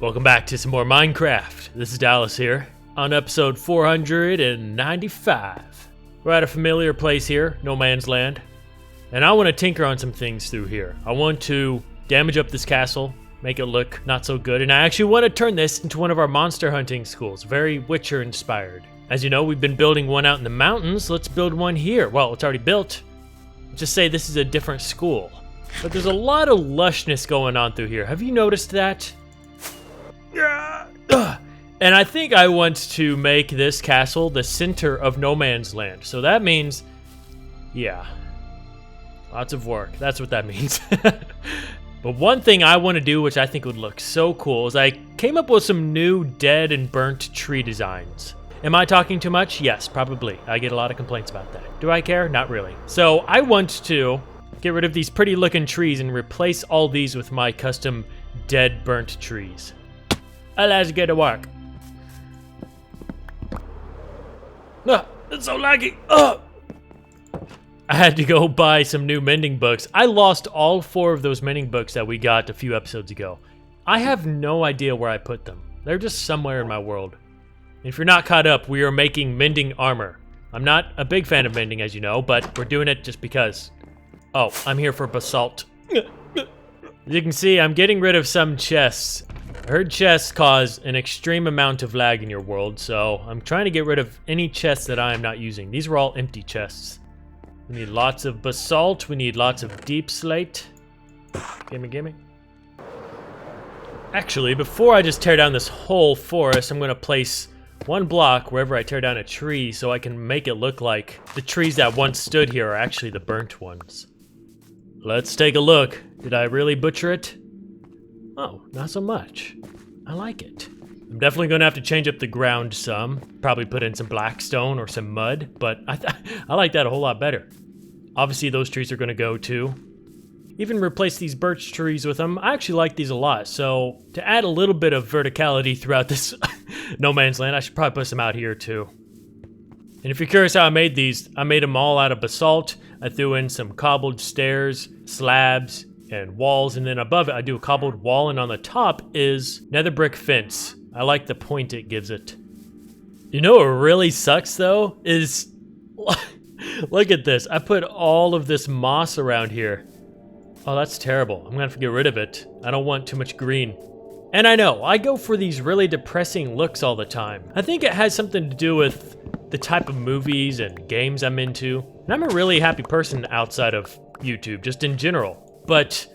Welcome back to some more Minecraft. This is Dallas here on episode 495. We're at a familiar place here, No Man's Land, and I want to tinker on some things through here. I want to damage up this castle, make it look not so good, and I actually want to turn this into one of our monster hunting schools, very Witcher inspired. As you know, we've been building one out in the mountains. Let's build one here. Well, it's already built. Just say this is a different school. But there's a lot of lushness going on through here. Have you noticed that? And I think I want to make this castle the center of No Man's Land. So that means, yeah, lots of work. That's what that means. But one thing I want to do, which I think would look so cool, is I came up with some new dead and burnt tree designs. Am I talking too much? Yes, probably. I get a lot of complaints about that. Do I care? Not really. So I want to get rid of these pretty looking trees and replace all these with my custom dead burnt trees. Let's get to work. It's so laggy. I had to go buy some new mending books. I lost all 4 of those mending books that we got a few episodes ago. I have no idea where I put them. They're just somewhere in my world. If you're not caught up, we are making mending armor. I'm not a big fan of mending, as you know, but we're doing it just because. Oh, I'm here for basalt. As you can see, I'm getting rid of some chests. I heard chests cause an extreme amount of lag in your world, so I'm trying to get rid of any chests that I am not using. These are all empty chests. We need lots of basalt. We need lots of deep slate. Gimme. Actually, before I just tear down this whole forest, I'm going to place one block wherever I tear down a tree so I can make it look like the trees that once stood here are actually the burnt ones. Let's take a look. Did I really butcher it? Oh, not so much. I like it. I'm definitely going to have to change up the ground some. Probably put in some blackstone or some mud, but I like that a whole lot better. Obviously, those trees are going to go too. Even replace these birch trees with them. I actually like these a lot, so to add a little bit of verticality throughout this No Man's Land, I should probably put some out here too. And if you're curious how I made these, I made them all out of basalt. I threw in some cobbled stairs, slabs, and walls, and then above it I do a cobbled wall, and on the top is nether brick fence. I like the point it gives it. You know what really sucks though? Is look at this. I put all of this moss around here. Oh, that's terrible. I'm gonna have to get rid of it. I don't want too much green. And I know, I go for these really depressing looks all the time. I think it has something to do with the type of movies and games I'm into. And I'm a really happy person outside of YouTube, just in general. But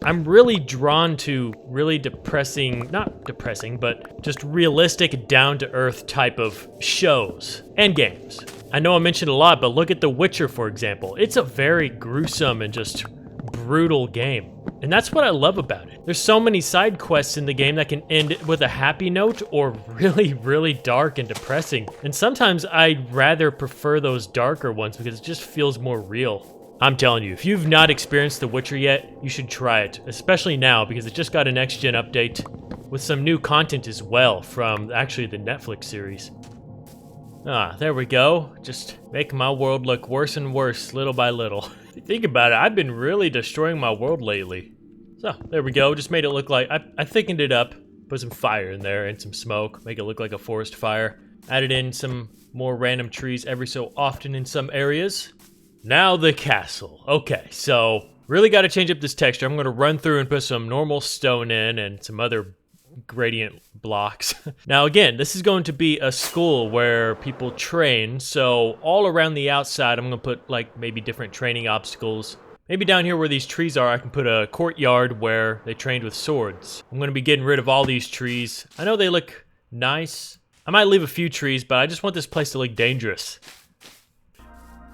I'm really drawn to really depressing, not depressing, but just realistic, down-to-earth type of shows and games. I know I mentioned a lot, but look at The Witcher, for example. It's a very gruesome and just brutal game. And that's what I love about it. There's so many side quests in the game that can end with a happy note or really, really dark and depressing. And sometimes I'd rather prefer those darker ones because it just feels more real. I'm telling you, if you've not experienced The Witcher yet, you should try it, especially now because it just got a next-gen update with some new content as well from actually the Netflix series. There we go. Just making my world look worse and worse little by little. If you think about it, I've been really destroying my world lately. So, there we go. Just made it look like, I thickened it up, put some fire in there and some smoke, make it look like a forest fire. Added in some more random trees every so often in some areas. Now the castle. Okay, so really got to change up this texture. I'm going to run through and put some normal stone in and some other gradient blocks. Now again, this is going to be a school where people train, so all around the outside I'm going to put like maybe different training obstacles. Maybe down here where these trees are I can put a courtyard where they trained with swords. I'm going to be getting rid of all these trees. I know they look nice. I might leave a few trees, but I just want this place to look dangerous.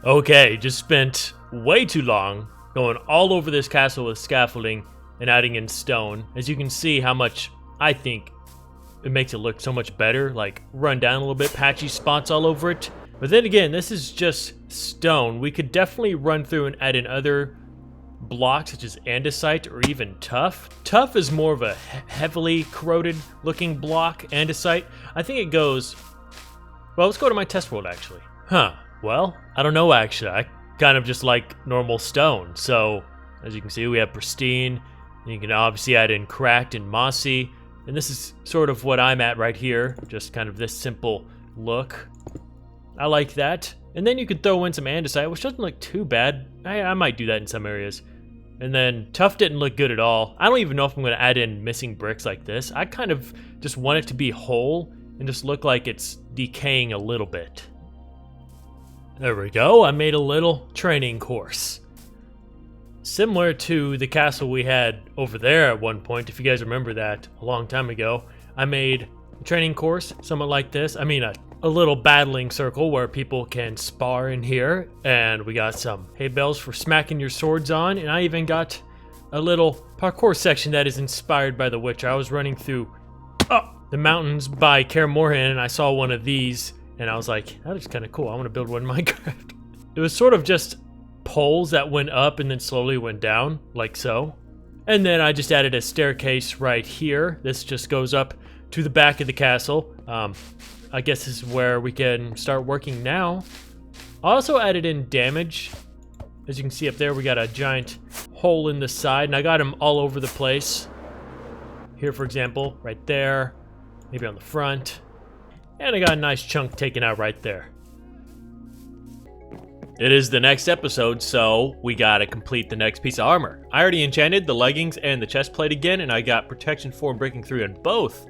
Okay, just spent way too long going all over this castle with scaffolding and adding in stone. As you can see how much I think it makes it look so much better, like run down a little bit, patchy spots all over it. But then again, this is just stone. We could definitely run through and add in other blocks such as andesite or even tuff. Tuff is more of a heavily corroded looking block. Andesite, I think it goes, well, let's go to my test world actually. Well, I don't know actually. I kind of just like normal stone. So, as you can see, we have pristine. You can obviously add in cracked and mossy. And this is sort of what I'm at right here. Just kind of this simple look. I like that. And then you could throw in some andesite, which doesn't look too bad. I might do that in some areas. And then tough didn't look good at all. I don't even know if I'm going to add in missing bricks like this. I kind of just want it to be whole and just look like it's decaying a little bit. There we go. I made a little training course. Similar to the castle we had over there at one point, if you guys remember that a long time ago. I made a training course, somewhat like this. I mean, a little battling circle where people can spar in here. And we got some hay bales for smacking your swords on. And I even got a little parkour section that is inspired by The Witcher. I was running through the mountains by Kaer Morhen, and I saw one of these. And I was like, that is kind of cool. I want to build one in Minecraft. It was sort of just poles that went up and then slowly went down, like so. And then I just added a staircase right here. This just goes up to the back of the castle. I guess this is where we can start working now. I also added in damage. As you can see up there, we got a giant hole in the side, and I got them all over the place. Here, for example, right there, maybe on the front. And I got a nice chunk taken out right there. It is the next episode, so we gotta complete the next piece of armor. I already enchanted the leggings and the chest plate again, and I got protection 4 and breaking 3 on both.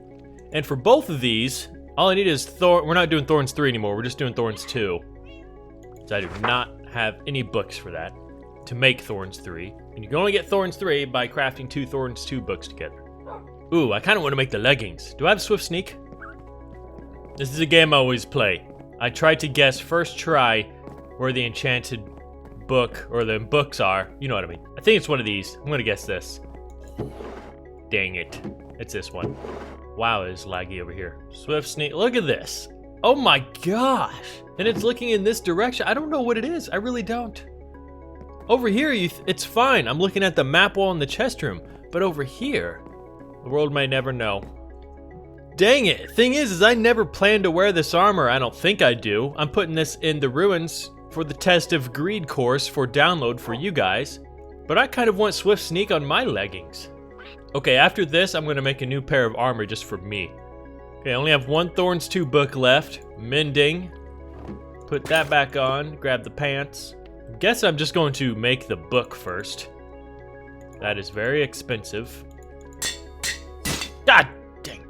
And for both of these, all I need is we're not doing Thorns 3 anymore, we're just doing Thorns 2. So I do not have any books for that to make Thorns 3. And you can only get Thorns 3 by crafting 2 Thorns 2 books together. Ooh, I kind of want to make the leggings. Do I have Swift Sneak? This is a game I always play. I tried to guess first try where the enchanted book or the books are. You know what I mean. I think it's one of these. I'm going to guess this. Dang it. It's this one. Wow, it's laggy over here. Swift Sneak. Look at this. Oh my gosh. And it's looking in this direction. I don't know what it is. I really don't. Over here, it's fine. I'm looking at the map wall in the chest room. But over here, the world may never know. Dang it. Thing is I never planned to wear this armor. I don't think I do. I'm putting this in the ruins for the Test of Greed course for download for you guys. But I kind of want Swift Sneak on my leggings. Okay, after this, I'm going to make a new pair of armor just for me. Okay, I only have one Thorns 2 book left. Mending. Put that back on. Grab the pants. I guess I'm just going to make the book first. That is very expensive. God dang.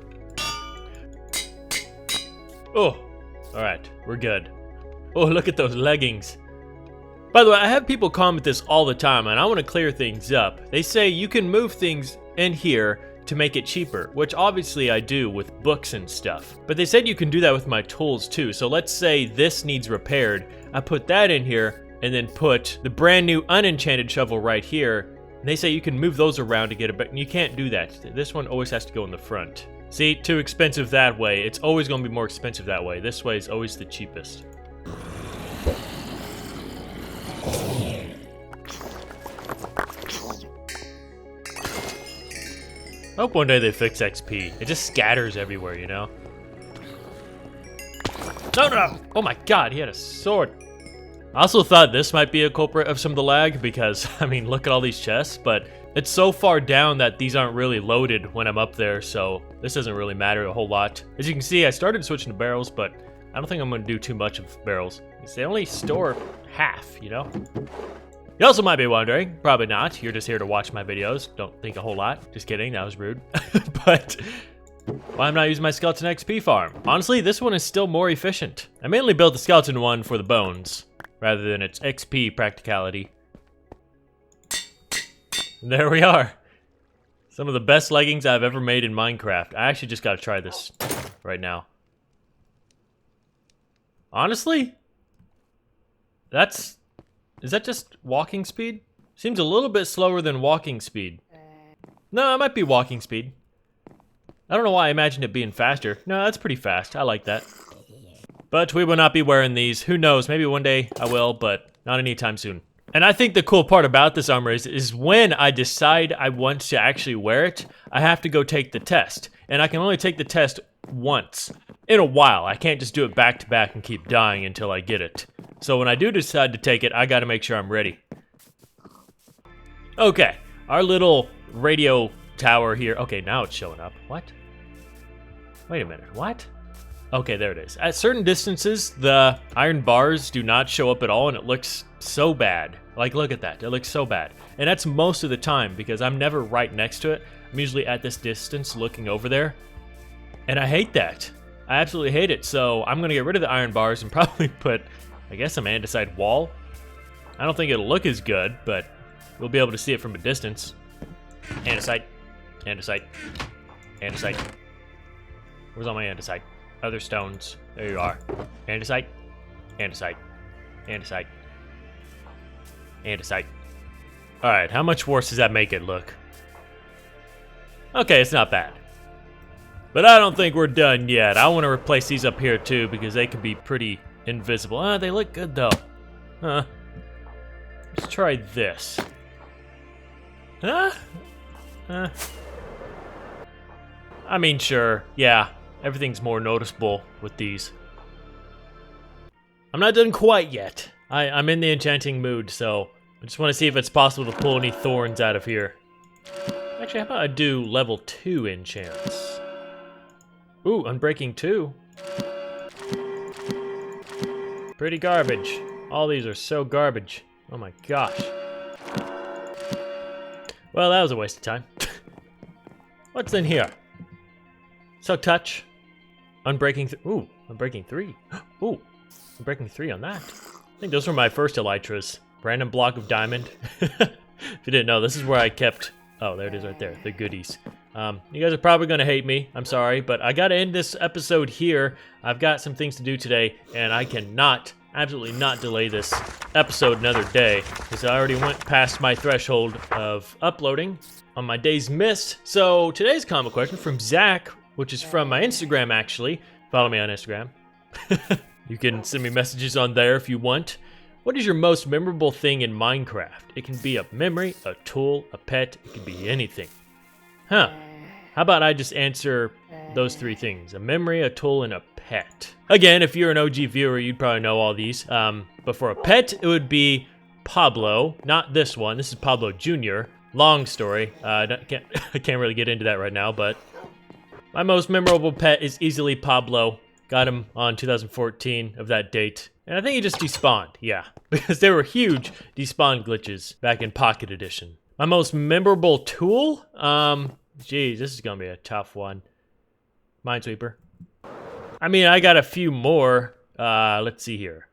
Oh, alright, we're good. Oh, look at those leggings. By the way, I have people comment this all the time, and I want to clear things up. They say you can move things in here to make it cheaper, which obviously I do with books and stuff. But they said you can do that with my tools too. So let's say this needs repaired. I put that in here and then put the brand new unenchanted shovel right here. And they say you can move those around to get it back. You can't do that. This one always has to go in the front. See, too expensive that way. It's always going to be more expensive that way. This way is always the cheapest. I hope one day they fix XP. It just scatters everywhere, you know? No! Oh my god, he had a sword. I also thought this might be a culprit of some of the lag because, I mean, look at all these chests, but it's so far down that these aren't really loaded when I'm up there, so this doesn't really matter a whole lot. As you can see, I started switching to barrels, but I don't think I'm going to do too much of barrels. They only store half, you know? You also might be wondering, probably not, you're just here to watch my videos, don't think a whole lot. Just kidding, that was rude. But why I'm not using my skeleton XP farm? Honestly, this one is still more efficient. I mainly built the skeleton one for the bones, rather than its XP practicality. And there we are. Some of the best leggings I've ever made in Minecraft. I actually just gotta try this right now. Honestly? Is that just walking speed? Seems a little bit slower than walking speed. No, it might be walking speed. I don't know why I imagined it being faster. No, that's pretty fast. I like that. But we will not be wearing these. Who knows? Maybe one day I will, but not anytime soon. And I think the cool part about this armor is when I decide I want to actually wear it, I have to go take the test. And I can only take the test once in a while. I can't just do it back to back and keep dying until I get it. So when I do decide to take it, I gotta make sure I'm ready. Okay, our little radio tower here. Okay, now it's showing up. What? Wait a minute, what? Okay, there it is. At certain distances, the iron bars do not show up at all, and it looks so bad. Like, look at that. It looks so bad. And that's most of the time, because I'm never right next to it. I'm usually at this distance looking over there. And I hate that. I absolutely hate it. So I'm going to get rid of the iron bars and probably put, I guess, some andesite wall. I don't think it'll look as good, but we'll be able to see it from a distance. Andesite. Andesite. Andesite. Where's all my andesite? Other stones. There you are. Andesite. Andesite. Andesite. Andesite. Alright, how much worse does that make it look? Okay, it's not bad. But I don't think we're done yet. I want to replace these up here too because they can be pretty invisible. They look good though. Huh. Let's try this. Huh? I mean, sure. Yeah. Everything's more noticeable with these. I'm not done quite yet. I'm in the enchanting mood, so I just want to see if it's possible to pull any thorns out of here. Actually, how about I do level 2 enchants? Ooh, Unbreaking 2. Pretty garbage. All these are so garbage. Oh my gosh. Well, that was a waste of time. What's in here? So touch. Unbreaking. Ooh, Unbreaking 3. Ooh, Unbreaking 3 on that. I think those were my first elytras. Random block of diamond. If you didn't know, this is where I kept. Oh, there it is right there. The goodies. You guys are probably going to hate me. I'm sorry, but I got to end this episode here. I've got some things to do today, and I cannot, absolutely not delay this episode another day because I already went past my threshold of uploading on my days missed. So today's comic question from Zach, which is from my Instagram, actually. Follow me on Instagram. You can send me messages on there if you want. What is your most memorable thing in Minecraft? It can be a memory, a tool, a pet. It can be anything. Huh. How about I just answer those 3 things? A memory, a tool, and a pet. Again, if you're an OG viewer, you'd probably know all these. But for a pet, it would be Pablo. Not this one. This is Pablo Jr. Long story. I can't really get into that right now, but my most memorable pet is easily Pablo. Got him on 2014 of that date. And I think he just despawned, yeah. Because there were huge despawn glitches back in Pocket Edition. My most memorable tool? Geez, this is gonna be a tough one. Minesweeper. I mean, I got a few more. Let's see here.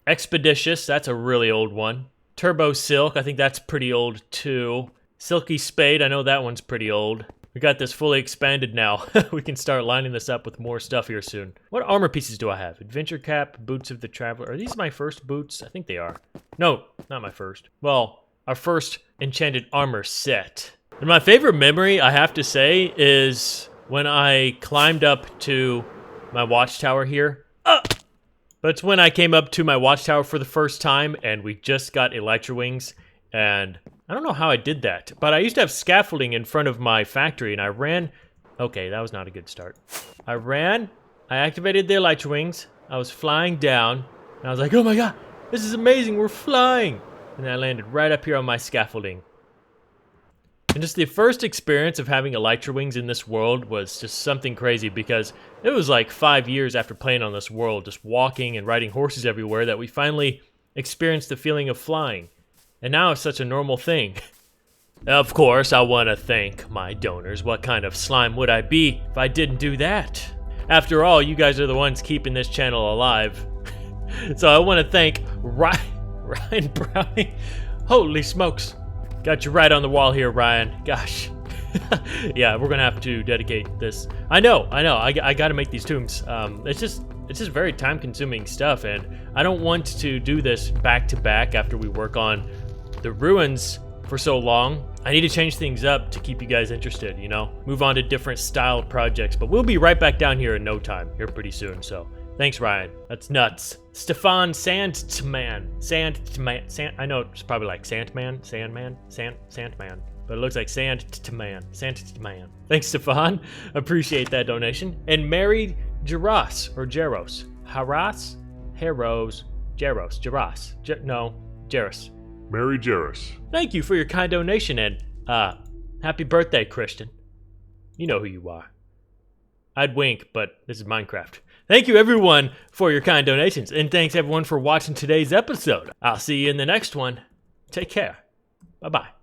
Expeditious, that's a really old one. Turbo Silk, I think that's pretty old too. Silky Spade, I know that one's pretty old. We got this fully expanded now. We can start lining this up with more stuff here soon. What armor pieces do I have? Adventure Cap, Boots of the Traveler. Are these my first boots? I think they are. No, not my first. Well, our first enchanted armor set. And my favorite memory, I have to say, is when I climbed up to my watchtower here. But it's when I came up to my watchtower for the first time, and we just got elytra wings, and I don't know how I did that, but I used to have scaffolding in front of my factory, and I ran. Okay, that was not a good start. I activated the elytra wings, I was flying down, and I was like, oh my god, this is amazing, we're flying! And then I landed right up here on my scaffolding. And just the first experience of having elytra wings in this world was just something crazy, because it was like 5 years after playing on this world, just walking and riding horses everywhere, that we finally experienced the feeling of flying. And now it's such a normal thing. Of course, I want to thank my donors. What kind of slime would I be if I didn't do that? After all, you guys are the ones keeping this channel alive. So I want to thank Ryan Browning. Holy smokes. Got you right on the wall here, Ryan. Gosh. Yeah, we're going to have to dedicate this. I know. I got to make these tombs. It's just very time-consuming stuff, and I don't want to do this back-to-back after we work on the ruins for so long. I need to change things up to keep you guys interested, you know? Move on to different styled projects, but we'll be right back down here in no time, here pretty soon, so thanks, Ryan. That's nuts. Stefan Sandman. I know it's probably like Sandman, but it looks like Sandman. Thanks, Stefan. Appreciate that donation. And Mary Jaros, or Jaros. Jaros. Mary Jaros. Thank you for your kind donation, and happy birthday, Christian. You know who you are. I'd wink, but this is Minecraft. Thank you everyone for your kind donations, and thanks everyone for watching today's episode. I'll see you in the next one. Take care. Bye-bye.